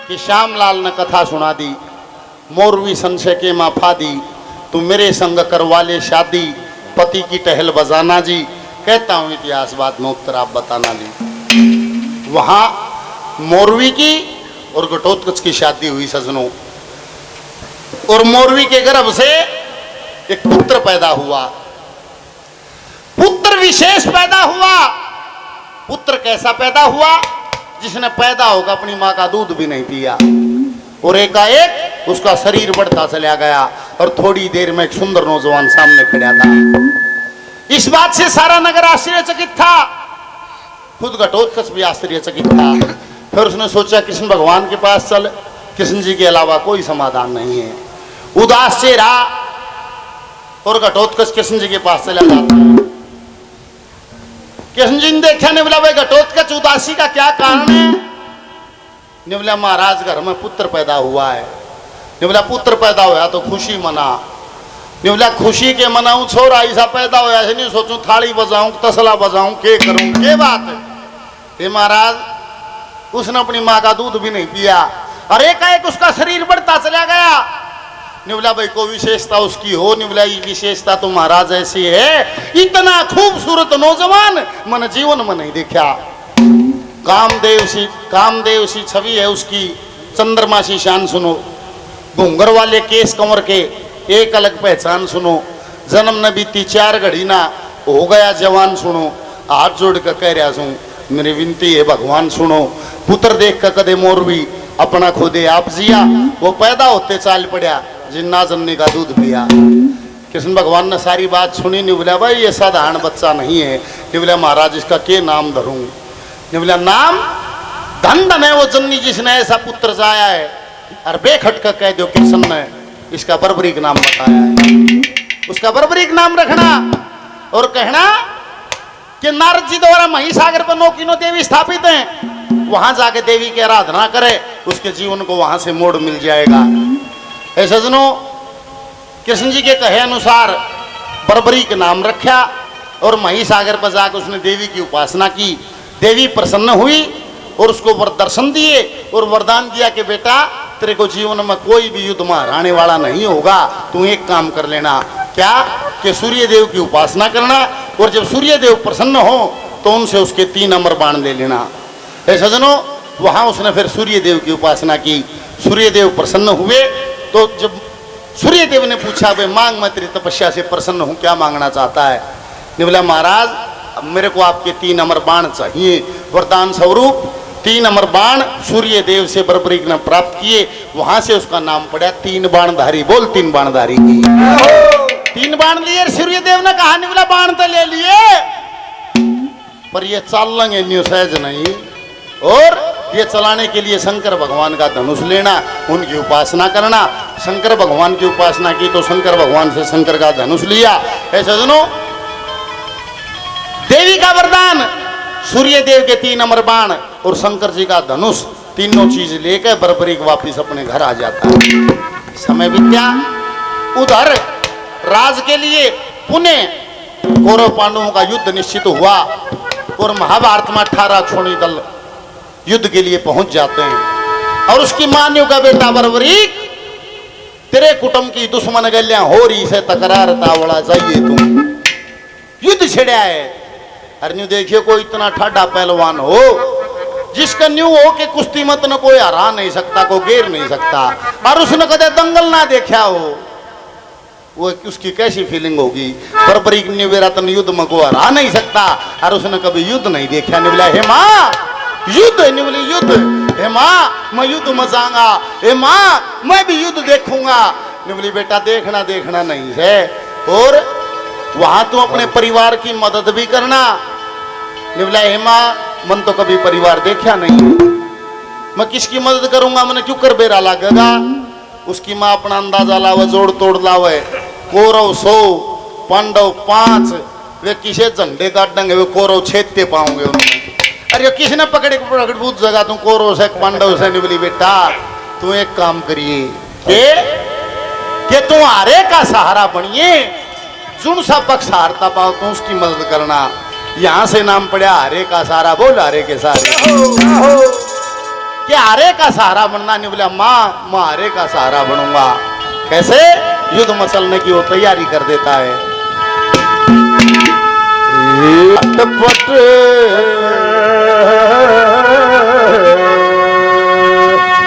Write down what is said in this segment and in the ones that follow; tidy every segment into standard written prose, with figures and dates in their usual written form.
कि श्यामलाल ने कथा सुना दी, मोरवी संशय के माफा दी, तू मेरे संग करवा ले शादी, पति की टहल बजाना जी। कहता हूँ इतिहास बाद में उत्तर आप बताना जी। वहाँ मोरवी की और घटोत्कच की शादी हुई सजनों, और मोरवी के गर्भ से एक पुत्र पैदा हुआ। पुत्र विशेष पैदा हुआ। पुत्र कैसा पैदा हुआ? जिसने पैदा होकर अपनी माँ का दूध भी नहीं पिया, और एकाएक उसका शरीर बढ़ता चला गया और थोड़ी देर में एक सुंदर नौजवान सामने खड़ा था। इस बात से सारा नगर आश्चर्यचकित था, खुद घटोत्कच भी आश्चर्यचकित था। फिर उसने सोचा कृष्ण भगवान के पास चल, कृष्ण जी के अलावा कोई समाधान नहीं है। उदास से रहा और घटोत्कच कृष्ण जी के पास चला जाता है। कृष्ण जी ने देखा, ने बोला भाई घटोत्कच उदासी का क्या कारण है? ने बोला महाराज घर में पुत्र पैदा हुआ है। ने बोला पुत्र पैदा हुआ तो खुशी मना। ने बोला खुशी के मनाऊं, छोरा ऐसा पैदा हुआ ऐसे नहीं सोचूं थाली बजाऊं तसला बजाऊं के करूं के बात है। महाराज उसने अपनी माँ का दूध भी नहीं पिया और एकाएक उसका शरीर बढ़ता चला गया। ने बोला भाई कोई विशेषता उसकी हो? ने बोला ये विशेषता तो महाराज ऐसी है, इतना खूबसूरत नौजवान मैंने जीवन में नहीं देखा। कामदेव सी छवि है उसकी, चंद्रमा सी शान सुनो, घूंगर वाले केस कंवर के एक अलग पहचान सुनो, जन्म न बीती 4 घड़ी ना हो गया जवान सुनो। हाथ जोड़ कर कह रहा हूं मेरी विनती है भगवान सुनो। पुत्र देख कर कदे मोरवी अपना खुदे आप जिया, वो पैदा होते चाल पड़ा जिन्ना जन्ने का दूध पिया। कृष्ण भगवान ने सारी बात सुनी। नहीं बोला भाई ये साधारण बच्चा नहीं है। नहीं बोला महाराज इसका के नाम धरूं? नहीं बोला नाम धन धन है वो जन्नी जिसने ऐसा पुत्र जाया है, और बेखट कर कह दो कृष्ण ने इसका बर्बरीक नाम बताया है। उसका बर्बरीक नाम रखना और कहना कि नारद जी द्वारा महिसागर पर 9 किनो देवी स्थापित हैं, वहां जाके देवी की आराधना करे, उसके जीवन को वहां से मोड़ मिल जाएगा। ऐसे सजनों कृष्ण जी के कहे अनुसार बर्बरीक नाम रखा और महिसागर पर जाकर उसने देवी की उपासना की। देवी प्रसन्न हुई और उसको वर दर्शन दिए और वरदान दिया कि बेटा तेरे को जीवन में कोई भी युद्ध में हराने वाला नहीं होगा, तू एक काम कर लेना। क्या? कि सूर्य देव की उपासना करना, और जब सूर्य देव प्रसन्न हो तो उनसे उसके 3 अमर बाण ले लेना। ऐसे सजनों वहां उसने फिर सूर्य देव की उपासना की। सूर्य देव प्रसन्न हुए तो जब सूर्य देव ने पूछा भाई मांग, मैं तेरी तपस्या से प्रसन्न हूं, क्या मांगना चाहता है? ने बोला महाराज मेरे को आपके 3 अमर बाण चाहिए। वरदान स्वरूप 3 अमर बाण सूर्य देव से बर्बरीक ने प्राप्त किए। वहां से उसका नाम पड़ा 3 बाणधारी। बोल 3 बाणधारी की। 3 बाण लिए सूर्य देव ने कहा। नहीं बोला बाण तो ले लिए पर ये चाल लेंगे न्यू सहज नहीं, और ये चलाने के लिए शंकर भगवान का धनुष लेना, उनकी उपासना करना। शंकर भगवान की उपासना की तो शंकर भगवान से शंकर का धनुष लिया। ऐसे सुनो देवी का वरदान, सूर्य देव के 3 अमर बाण और शंकर जी का धनुष, तीनों चीज लेकर बर्बरीक वापिस अपने घर आ जाता है। समय बीत्या, उधर राज के लिए पुणे कौरव पांडवों का युद्ध निश्चित हुआ और महाभारत में 18 अक्षौणी दल युद्ध के लिए पहुंच जाते हैं। और उसकी मान्यों का बेटा बर्बरीक तेरे कुटुंब की दुश्मन गलियां हो रही से तकरार तावड़ा चाहिए, तुम युद्ध छेड़ा है। अरे न्यू देखिए कोई इतना ठाडा पहलवान हो जिसका न्यू हो के कुश्ती मत न कोई हरा नहीं सकता, को घेर नहीं सकता, और उसने कदे दंगल ना देखा हो, वो उसकी कैसी फीलिंग होगी? बर्बरीक ने मेरा तन युद्ध में को हरा नहीं सकता और उसने कभी युद्ध नहीं देखा। ने बोला हे माँ युद्ध, ने बोली युद्ध, हे माँ मैं युद्ध में जाऊंगा, हे माँ मैं भी युद्ध देखूंगा। ने बोली बेटा देखना देखना नहीं है, और वहां तो अपने परिवार की मदद भी करना। ने बोला हे माँ मन तो कभी परिवार देखा नहीं, मैं किसकी मदद करूंगा, मैंने क्यों कर बेरा लगेगा। उसकी माँ अपना अंदाजा लावे, जोड़ तोड़ लावे। कौरव 100 पांडव 5, वे किसे झंडे काटेंगे, वे कौरव छेदते पाओगे उन्हें। अरे किसने पकड़े पूछ जगह तुम कौरव से पांडव से? नहीं बोली बेटा तू एक काम करिए कि तुम हारे का सहारा बनिए, जुन सा पक्ष हारता पाओ तो उसकी मदद करना। यहाँ से नाम पड़ा हारे का सहारा। बोल हारे के सहारे। कि हारे का सहारा बनना नहीं। बोला माँ मैं हारे का सहारा बनूंगा। कैसे? युद्ध मचलने की वो तैयारी कर देता है। पट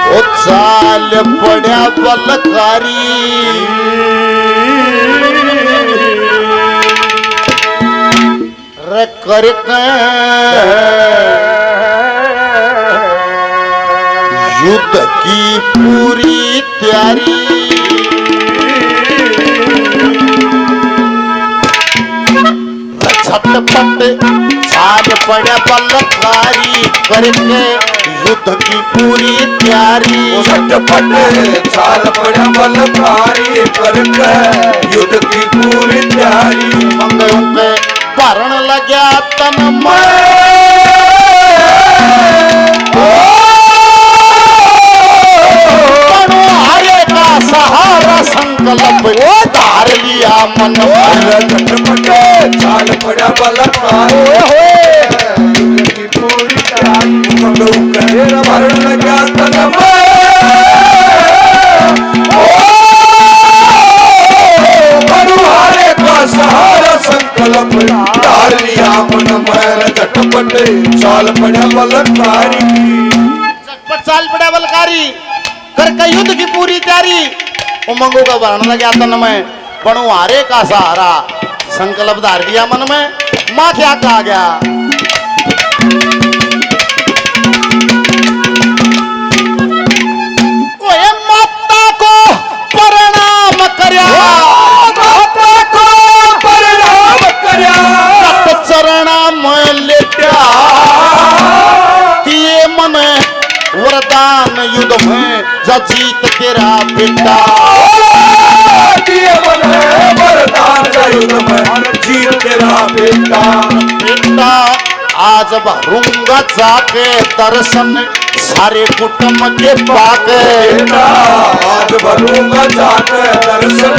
ओ चाल पड़ा बलकारी रे करके युद्ध की पूरी तैयारी। झटपट चाल पड़ा बलकारी करके युद्ध की पूरी तैयारी। झटपट चाल पड़ा बलकारी करके युद्ध की पूरी तैयारी। मंगों के भरण लग्या तन में हरे का सहारा संकल्प धार लिया मन में। झटपट चाल पड़ा बलकारी युद्ध की पूरी तैयारी। मंगों के भरण लग्या तन में हरे का सहारा संकल्प धार लिया मन में। झटपट चाल पड़ा बलकारी झटपट चाल पड़ा बलकारी करके युद्ध की पूरी तैयारी। उमंगों का भरण लग्या तन में पणु हारे का सहारा संकल्प धार लिया मन में। माँ क्या कहा गया? ओए माता को प्रणाम करया माता को प्रणाम करया सत चरणा में लेट्या दिए मन वरदान युद्ध में जा जीत तेरा बेटा। दिए मन वरदान युद्ध में जीत तेरा बेटा। बेटा आज भरूंगा जाके दर्शन सारे कुटुंब के पाके। बेटा आज भरूंगा जाके दर्शन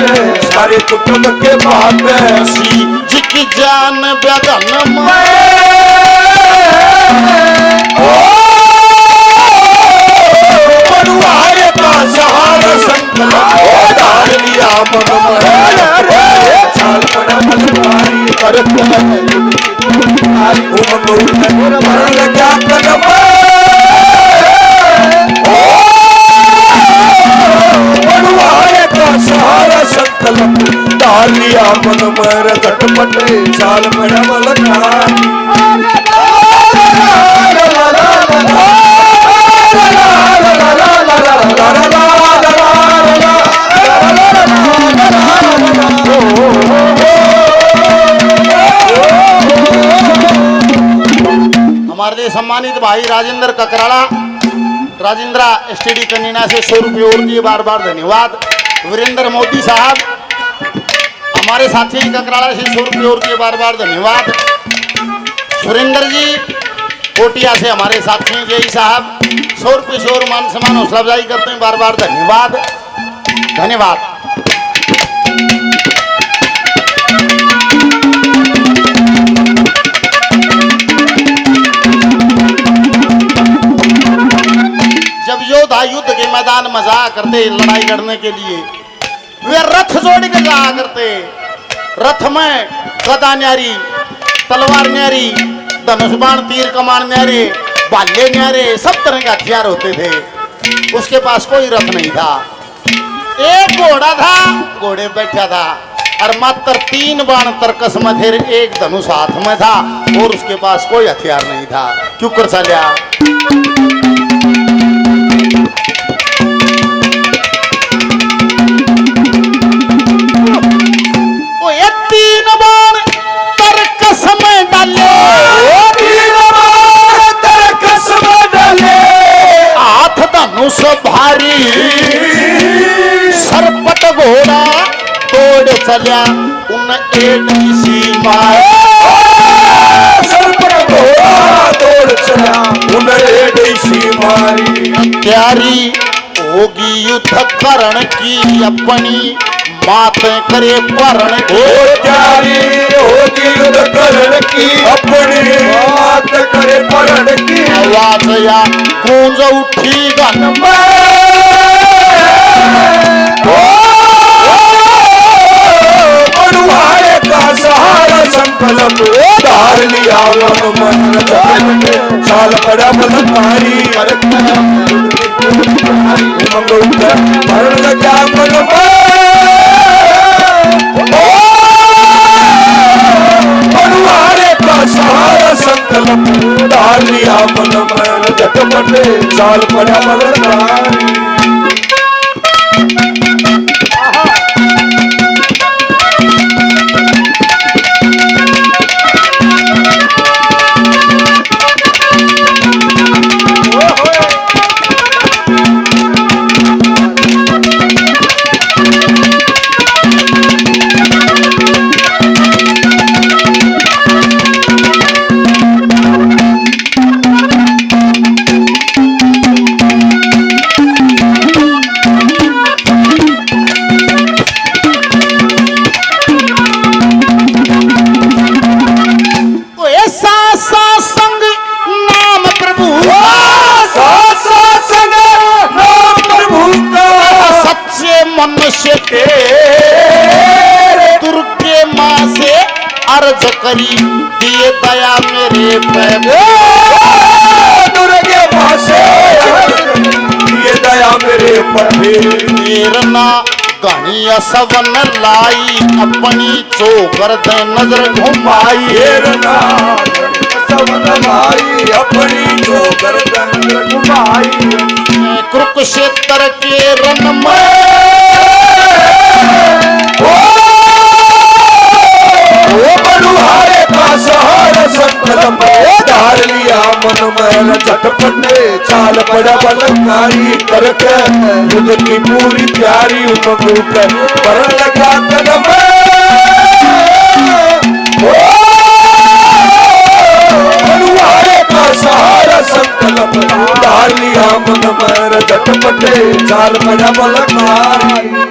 सारे कुटुंब के पाके। सी जी की जान बदन में बनुआरे का सहारा संकल्प धार लिया मन में। चाल पड़ा बलकारी करके भरण लग्या तन में। बनुआरे का सहारा संकल्प धार लिया मन में। झटपट चाल पड़ा बलकारी हमारे लिए सम्मानित भाई राजेंद्र ककराड़ा, राजेंद्र एसटीडी कन्या से 100 रुपये और दिए, बार बार धन्यवाद। वीरेंद्र मोदी साहब हमारे साथी ककराड़ा से 100 रुपये और दिए, बार बार धन्यवाद। सुरेंद्र जी कोटिया से हमारे साथी जय साहब 100 रुपये से और मान सम्मान हौसला अफजाई करते हैं, बार बार धन्यवाद धन्यवाद। जब योद्धा युद्ध के मैदान में जाया करते लड़ाई लड़ने के लिए, वे रथ जोड़ के जाया करते। रथ में गदा न्यारी, तलवार न्यारी, धनुष बाण, तीर कमान न्यारे, भाले न्यारे, सब तरह के हथियार होते थे। उसके पास कोई रथ नहीं था, एक घोड़ा था, घोड़े बैठा था और मात्र 3 बाण तरकस में थे, एक धनुष हाथ में था और उसके पास कोई हथियार नहीं था। क्यों कर चलिया? भारी सरपट घोड़ा तोड़ चलिया उन एडी सी मार। सरपट घोड़ा तोड़ चला उन एडी सी मारी। तैयारी होगी युद्ध करण की अपनी बात करे परण ओ त्यारी होगी युद्ध करण की अपनी बात करे परण की आवाज या गूंज उठी गन मनुहारे का सहारा संकल्प धार लिया मन साल बड़ा बलकारी मरण लगा मन मनुहारे का सहारा संकल्प धार लिया मन झटपटे साल बड़ा बलकारी मनुष्य के दुर्गे माँ से अर्ज करी दिए दया मेरे पे दुर्गे माँ से दिए दया मेरे पर ना गणिया सवन लाई अपनी चोकर दे नजर घुमाई सवन लाई अपनी चोकर दे नजर घुमाई कुरुक्षेत्र के रण में सहारा संकल्प धार लिया मन मैल झटपटे चाल बड़ा बलकारी करके युद्ध की पूरी प्यारी उमंग पर लगा कदम मनुहारे का सहारा संकल्प धार लिया मन मैल झटपटे चाल बड़ा बलकारी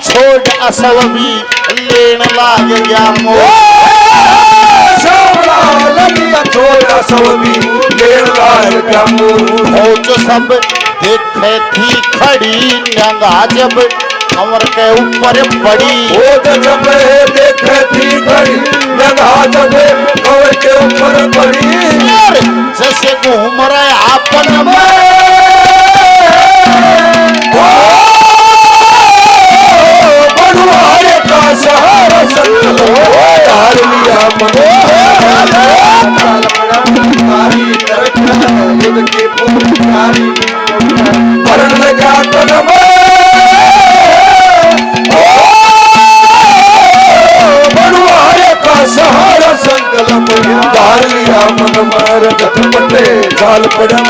छोड़ असव भी लेन लाग गया छोड़ा सब भी लेन लाग गया जो सब देखे थी खड़ी नंगा जब कमर के ऊपर पड़ी जब देखे थी खड़ी नंगा जब कमर के ऊपर पड़ी जैसे घूम रहे आपन मनुहारे का सहारा संकल्प लिया मरण लगा कदम मनुहारे का सहारा संकल्प धार लिया मन मार झटपटे साल पड़ा